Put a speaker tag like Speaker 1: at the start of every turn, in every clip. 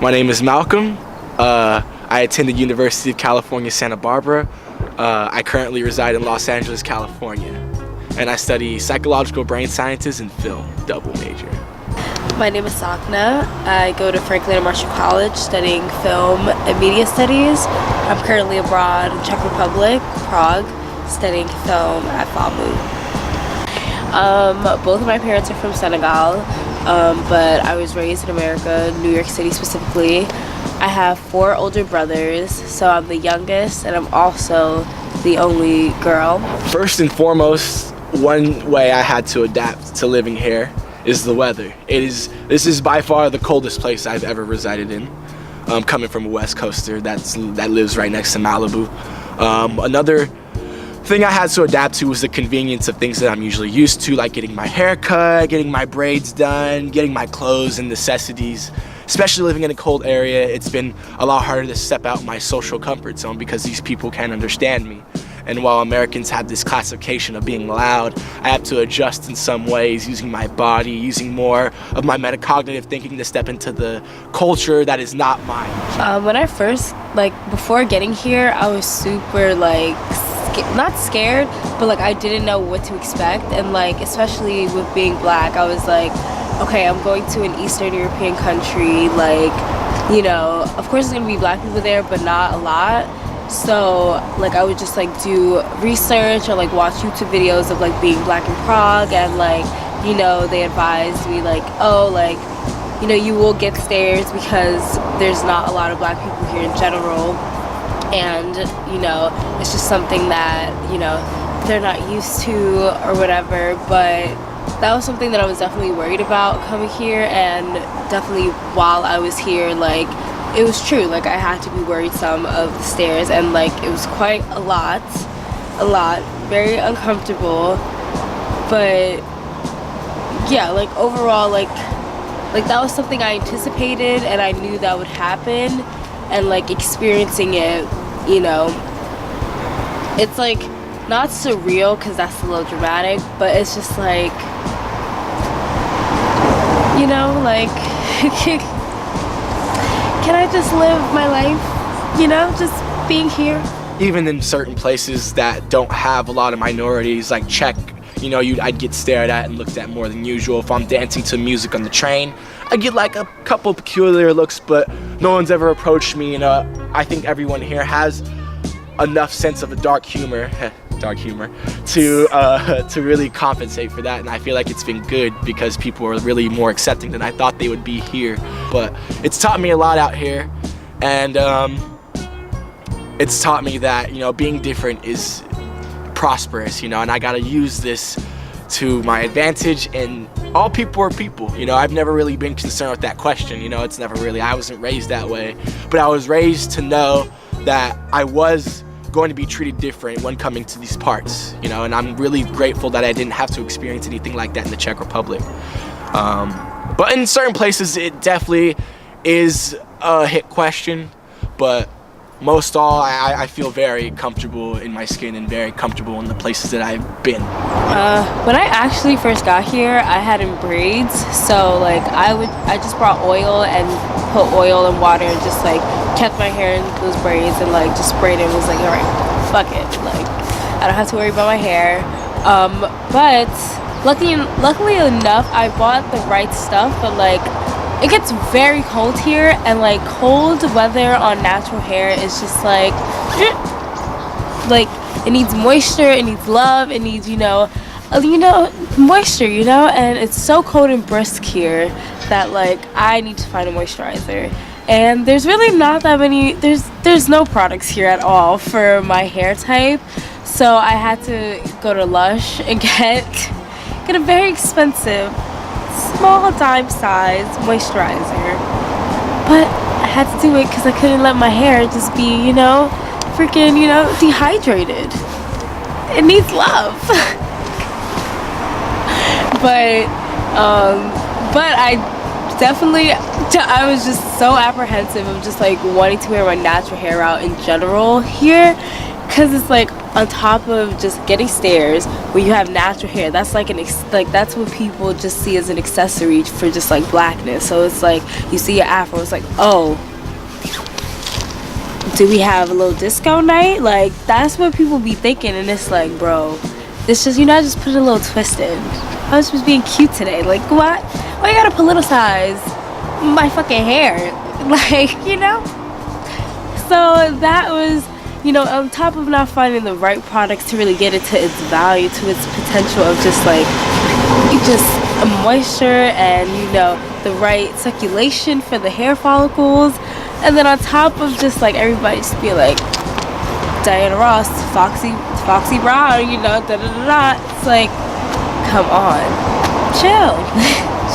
Speaker 1: My name is Malcolm. I attended University of California, Santa Barbara. I currently reside in Los Angeles, California. And I study psychological brain sciences and film, double major.
Speaker 2: My name is Sokhna. I go to Franklin Marshall College studying film and media studies. I'm currently abroad in Czech Republic, Prague, studying film at FAMU. Both of my parents are from Senegal, but I was raised in America, New York City specifically. I have 4 older brothers, so I'm the youngest and I'm also the only girl.
Speaker 1: First and foremost, one way I had to adapt to living here is the weather. This is by far the coldest place I've ever resided in. Coming from a West Coaster that lives right next to Malibu. Another thing I had to adapt to was the convenience of things that I'm usually used to, like getting my hair cut, getting my braids done, getting my clothes and necessities. Especially living in a cold area, it's been a lot harder to step out my social comfort zone because these people can't understand me. And while Americans have this classification of being loud, I have to adjust in some ways, using my body, using more of my metacognitive thinking to step into the culture that is not mine.
Speaker 2: When I first, before getting here, I was super, not scared, but I didn't know what to expect. And especially with being black, I was like, okay, I'm going to an Eastern European country, of course there's gonna be black people there, but not a lot. So I would just do research or watch YouTube videos of being black in Prague, and they advised me you will get stares because there's not a lot of black people here in general, and it's just something that they're not used to or whatever. But that was something that I was definitely worried about coming here, and definitely while I was here, it was true. I had to be worried some of the stairs, and it was quite a lot, very uncomfortable. But yeah, overall, that was something I anticipated, and I knew that would happen, and experiencing it, it's not surreal because that's a little dramatic, but it's just can I just live my life, just being here?
Speaker 1: Even in certain places that don't have a lot of minorities, like Czech, I'd get stared at and looked at more than usual. If I'm dancing to music on the train, I get a couple peculiar looks, but no one's ever approached me. I think everyone here has enough sense of a dark humor to really compensate for that, and I feel like it's been good because people are really more accepting than I thought they would be here. But it's taught me a lot out here, and it's taught me that being different is prosperous, and I gotta use this to my advantage, and all people are people. I've never really been concerned with that question. It's never really, I wasn't raised that way, but I was raised to know that I was going to be treated different when coming to these parts, and I'm really grateful that I didn't have to experience anything like that in the Czech Republic. But in certain places, it definitely is a hit question, but most all, I feel very comfortable in my skin and very comfortable in the places that I've been.
Speaker 2: When I actually first got here, I had in braids, so I just brought oil and put oil and water and just kept my hair in those braids and just sprayed it and was all right, fuck it, I don't have to worry about my hair. But luckily enough, I bought the right stuff, but it gets very cold here, and cold weather on natural hair is just it needs moisture, it needs love, it needs moisture, and it's so cold and brisk here that I need to find a moisturizer, and there's really not that many, there's no products here at all for my hair type, so I had to go to Lush and get a very expensive small dime size moisturizer, but I had to do it because I couldn't let my hair just be freaking dehydrated. It needs love. but I was just so apprehensive of just wanting to wear my natural hair out in general here, because it's like on top of just getting stares where you have natural hair, that's like that's what people just see as an accessory for just like blackness. So it's like you see your afro, it's like, oh, do we have a little disco night? Like that's what people be thinking, and it's like, bro, it's just, I just put a little twist in. I was just being cute today. Like, what? Why you gotta politicize my fucking hair? Like, So that was, on top of not finding the right products to really get it to its value, to its potential of just like, just a moisture and, the right circulation for the hair follicles. And then on top of just like everybody just be like, Diana Ross, Foxy Brown, da-da-da-da. It's like, come on, chill,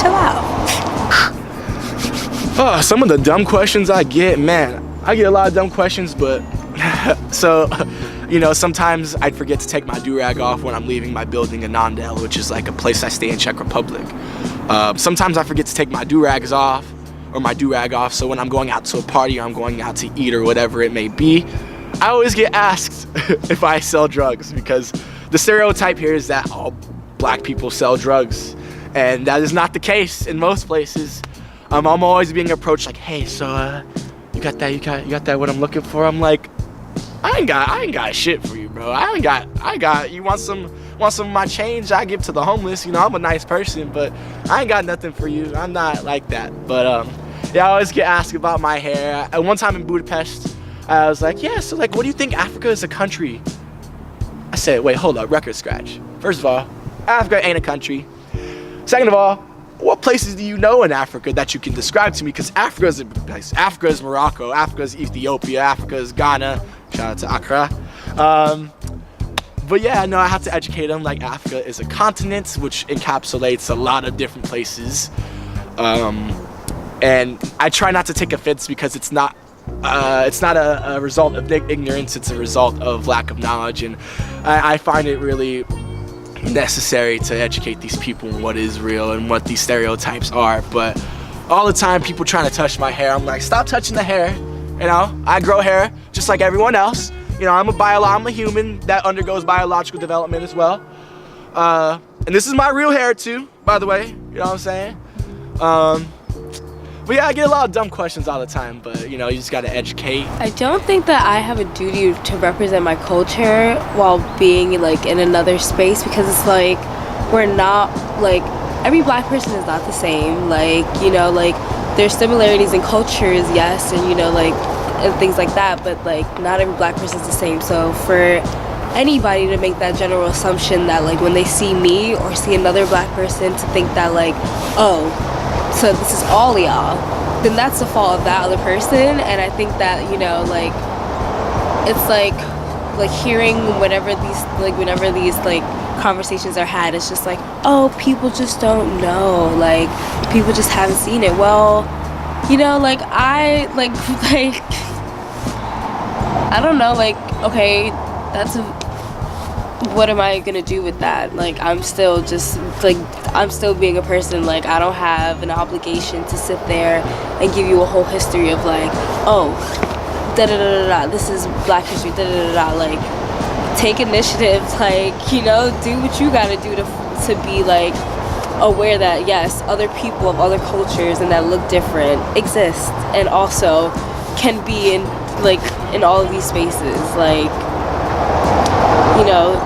Speaker 2: chill out.
Speaker 1: Oh, some of the dumb questions I get, man. I get a lot of dumb questions, but so, sometimes I'd forget to take my do-rag off when I'm leaving my building in Nandel, which is like a place I stay in Czech Republic. Sometimes I forget to take my do-rag off, so when I'm going out to a party or I'm going out to eat or whatever it may be, I always get asked if I sell drugs, because the stereotype here is that all black people sell drugs, and that is not the case in most places. I'm always being approached like, hey, so you got that what I'm looking for? I'm like, I ain't got shit for you, bro. I got you want some of my change, I give to the homeless. I'm a nice person, but I ain't got nothing for you. I'm not like that. But yeah, I always get asked about my hair. One time in Budapest, I was like, yeah, so like, what do you think Africa is a country? I said, wait, hold up, record scratch. First of all, Africa ain't a country. Second of all, what places do you know in Africa that you can describe to me? Because Africa is a place. Africa is Morocco, Africa is Ethiopia, Africa is Ghana. Shout out to Accra. But yeah, no, I have to educate them. Like, Africa is a continent which encapsulates a lot of different places. And I try not to take offense, because it's not a result of ignorance, it's a result of lack of knowledge, and I find it really necessary to educate these people on what is real and what these stereotypes are. But all the time people trying to touch my hair, I'm like, stop touching the hair. I grow hair just like everyone else. I'm a human that undergoes biological development as well. And this is my real hair too, by the way, you know what I'm saying? But yeah, I get a lot of dumb questions all the time, but you just gotta educate.
Speaker 2: I don't think that I have a duty to represent my culture while being like in another space, because it's like, we're not, like, every black person is not the same. Like, there's similarities in cultures, yes, and and things like that, but like not every black person is the same. So for anybody to make that general assumption that like when they see me or see another black person to think that like, oh, so this is all y'all, then that's the fault of that other person. And I think that like, it's like hearing whenever these like conversations are had, it's just like, oh, people just don't know, like people just haven't seen it. Well, like I don't know, like, okay, what am I gonna do with that? Like, I'm still being a person. Like, I don't have an obligation to sit there and give you a whole history of like, oh, da-da-da-da-da, this is Black history, da-da-da-da-da. Like, take initiative, like, do what you gotta do to be like aware that yes, other people of other cultures and that look different exist, and also can be in all of these spaces. Like,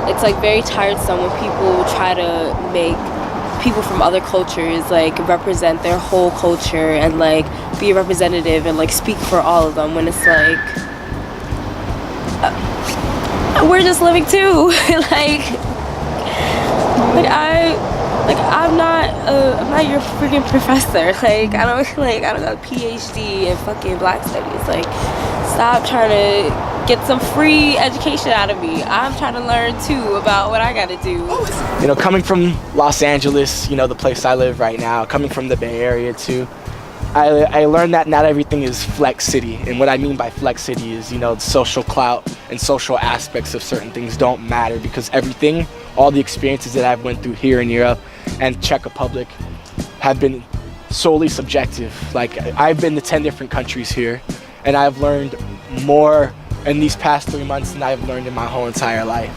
Speaker 2: it's like very tiresome when people try to make people from other cultures like represent their whole culture and like be a representative and like speak for all of them, when it's like, we're just living too. I'm not your freaking professor. Like, I don't got a PhD in fucking Black studies. Like, stop trying to get some free education out of me. I'm trying to learn too about what I gotta do.
Speaker 1: Coming from Los Angeles, the place I live right now, coming from the Bay Area too, I learned that not everything is flex city. And what I mean by flex city is, social clout and social aspects of certain things don't matter, because everything, all the experiences that I've went through here in Europe and Czech Republic have been solely subjective. Like, I've been to 10 different countries here, and I've learned more in these past 3 months than I've learned in my whole entire life.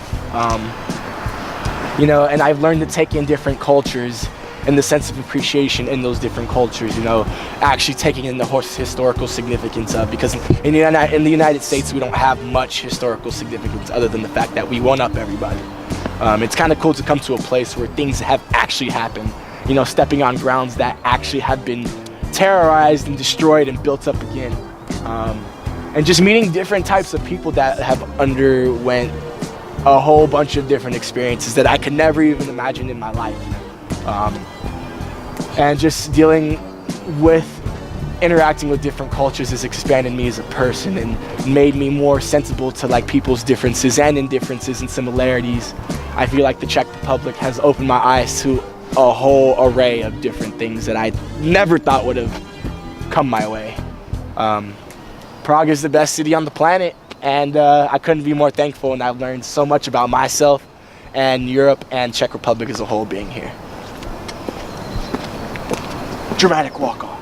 Speaker 1: You know, and I've learned to take in different cultures and the sense of appreciation in those different cultures, you know, actually taking in the historical significance of, because in the United States we don't have much historical significance other than the fact that we one up everybody. It's kind of cool to come to a place where things have actually happened, you know, stepping on grounds that actually have been terrorized and destroyed and built up again. And just meeting different types of people that have underwent a whole bunch of different experiences that I could never even imagine in my life. And just dealing with, interacting with different cultures has expanded me as a person and made me more sensible to like people's differences and indifferences and similarities. I feel like the Czech Republic has opened my eyes to a whole array of different things that I never thought would have come my way. Prague is the best city on the planet, and I couldn't be more thankful, and I've learned so much about myself and Europe and Czech Republic as a whole being here. Dramatic walk-off.